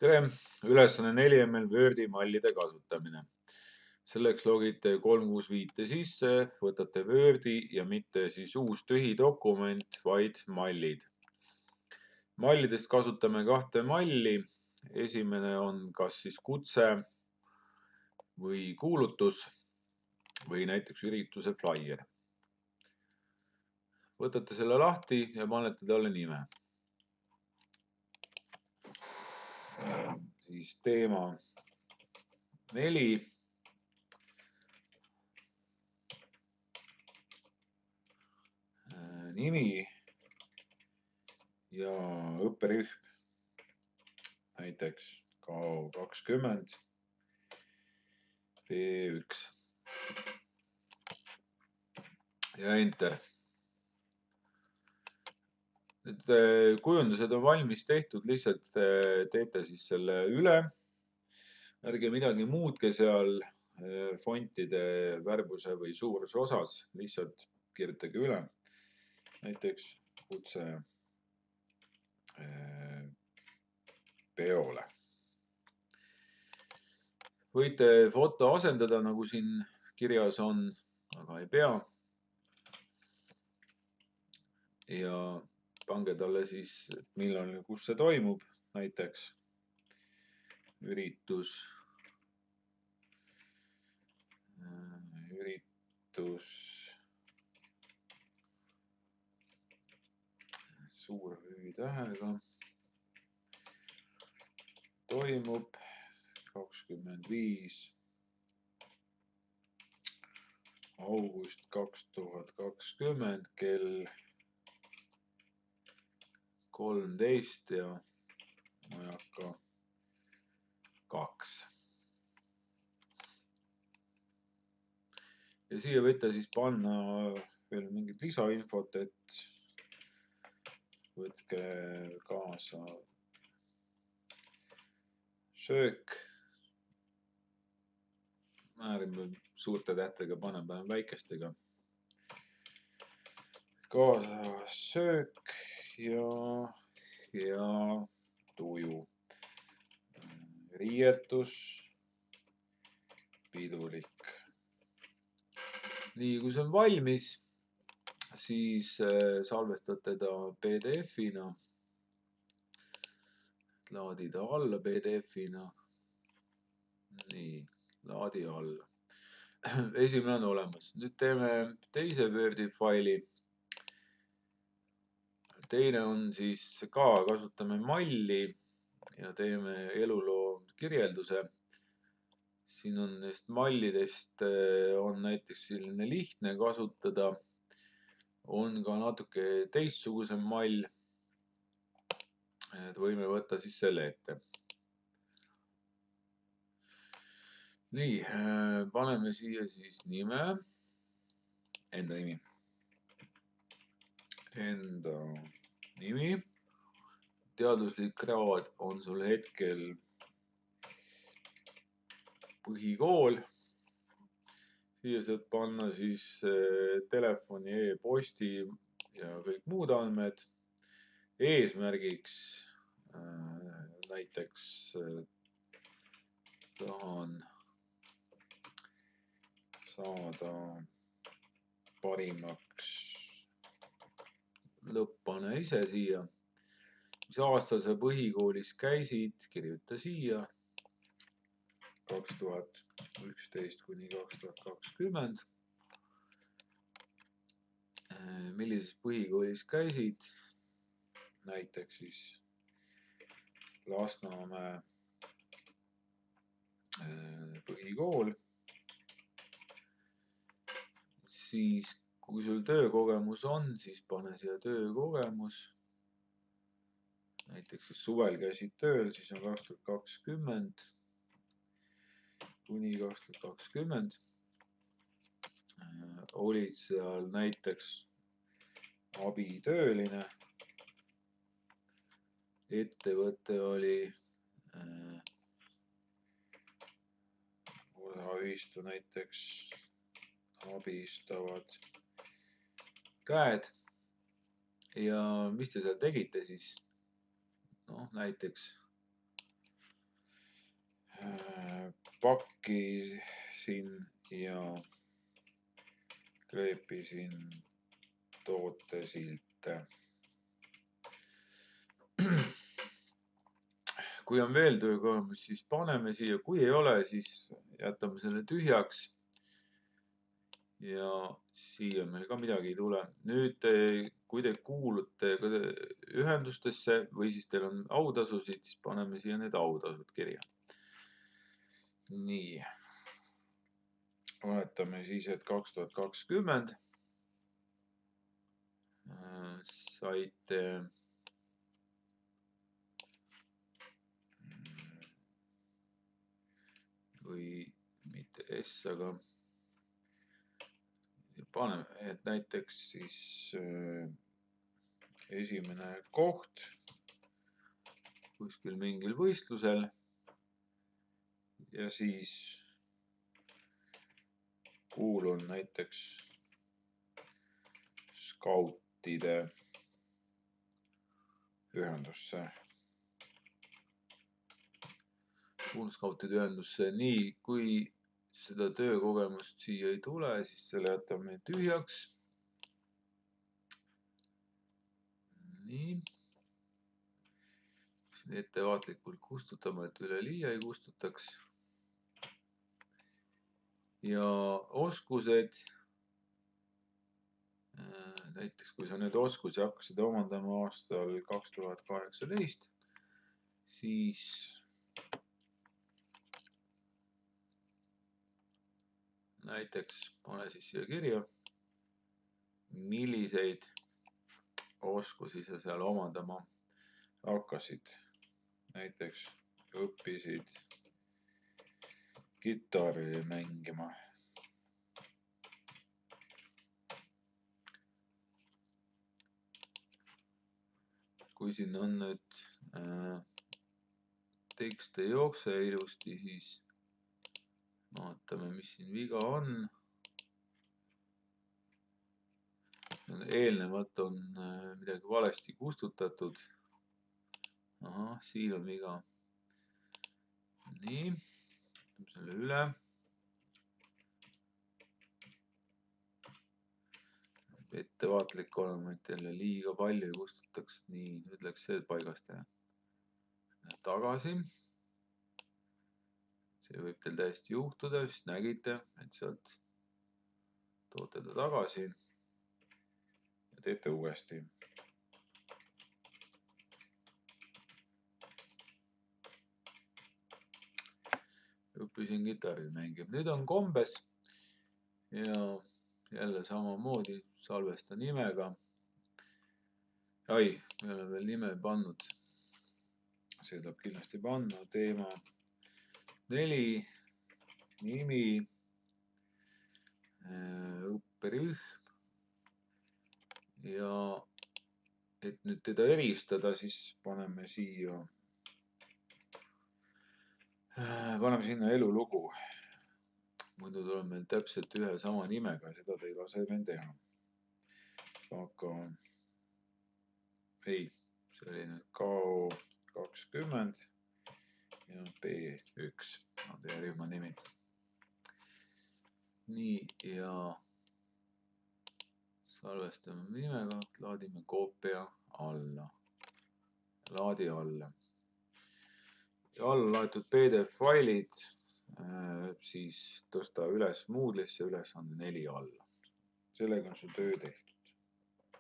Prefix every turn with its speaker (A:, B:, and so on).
A: tere, ülesanne 4 on meil Wordi mallide kasutamine. Selleks logite 365 sisse, võtate Wordi ja mitte siis uus tühi dokument, vaid mallid. Mallidest kasutame kahte malli. Esimene on kas siis kutse või kuulutus või näiteks ürituse flyer. Võtate selle lahti ja panete talle nime. Siis teema 4. Nimi ja õpperühm, näiteks KO20 B1 ja enter. Nüüd kujundused on valmis tehtud, lihtsalt teete siis selle üle. Ärge midagi muutke seal fontide värbuse või suuruse osas, lihtsalt kirjutage üle. Näiteks kutse peole. Võite foto asendada, nagu siin kirjas on, aga ei pea. Ja pange talle siis, millal ja kus see toimub, näiteks üritus suure hüütähega toimub 25. august 2020 kell 13 ja majaka 2. Ja siia võite siis panna veel mingit lisainfot, et võtke kaasa söök. Määrime suurte tähtedega, paneme väikestega. Kaasa söök ja tuju. Riietus, pidulik. Nii, kui see on valmis, siis salvestate ta PDF-ina. Laadida alla PDF-ina. Nii, laadi alla. Esimene on olemas. Nüüd teeme teise Wordi faili. Teine on siis ka, kasutame malli ja teeme eluloo kirjelduse. Siin on neist mallidest on näiteks selline lihtne kasutada. On ka natuke teistsugusem mall. Et võime võtta siis selle ette. Nii, paneme siia siis nime, enda nimi. Enda nimi. Teaduslik kraad on sul hetkel põhikool. Siia saad panna siis telefoni, e-posti ja kõik muud andmed. Eesmärgiks näiteks tahan saada parimaks. Lõppane ise siia. Mis aastal sa põhikoolis käisid, kirjuta siia. 2011 kuni 2020. Millises põhikoolis käisid? Näiteks siis Lasnamäe põhikool. Siis kui sul töökogemus on, siis pane siia töökogemus. Näiteks siis suvel käisid tööl, siis on 2020 kuni 2020. Olid seal näiteks abitööline. Ettevõte oli osaühistu näiteks abistavad käed. Ja mis te seal tegite siis? Noh, näiteks pakkisin ja kleepisin tootesilte. Kui on veel töökogemus, siis paneme siia, kui ei ole, siis jätame selle tühjaks. Ja siia meil ka midagi ei tule. Nüüd, kui te kuulute ühendustesse või siis teil on autasusid, siis paneme siia need autasud kirja. Nii. Oletame siis, et 2020 saite või mitte S, aga paneme, et näiteks siis esimene koht kuskil mingil võistlusel ja siis kuulun näiteks skautide ühendusse. Skautide ühendusse. Nii, kui seda töökogemust siia ei tule, siis selle jätame tühjaks. Nii. Ettevaatlikult kustutame, et üleliia ei kustutaks. Ja oskused. Näiteks, kui sa nüüd oskusi hakkasid omandama aastal 2018, siis näiteks pane siis siia kirja, milliseid oskusi sa seal omandama hakkasid. Näiteks õppisid kitarri mängima. Kui siin on nüüd tekst ei jookse ilusti, siis vaatame, mis siin viga on. Eelnevalt on midagi valesti kustutatud. Ahah, siin on viga. Nii, võtame selle üle. Ettevaatlik olema, et jälle liiga palju ei kustutaks. Nii, nüüd läks see paigast teha. Tagasi. See võib teil täiesti juhtuda, sest nägite, et sealt toote ta tagasi ja teete uuesti. Õppisin kitarri mängima. Nüüd on kombes ja jälle samamoodi salvesta nimega. Ai, me oleme veel nime pannud. See tuleb kindlasti panna. Teema 4, nimi, õpperühm ja et nüüd teda eristada, siis paneme siia, paneme sinna elulugu. Muidu tuleb meil täpselt ühe sama nimega ja seda te ei lase meil teha. Aga ei, see oli nüüd KO20 ja B1 on teie rühma nimi. Nii, ja salvestame nimega, laadime koopia alla. Laadi alla. Ja alla laetud PDF failid, siis tõsta üles Moodle'isse ülesande 4 alla. Sellega on su töö tehtud.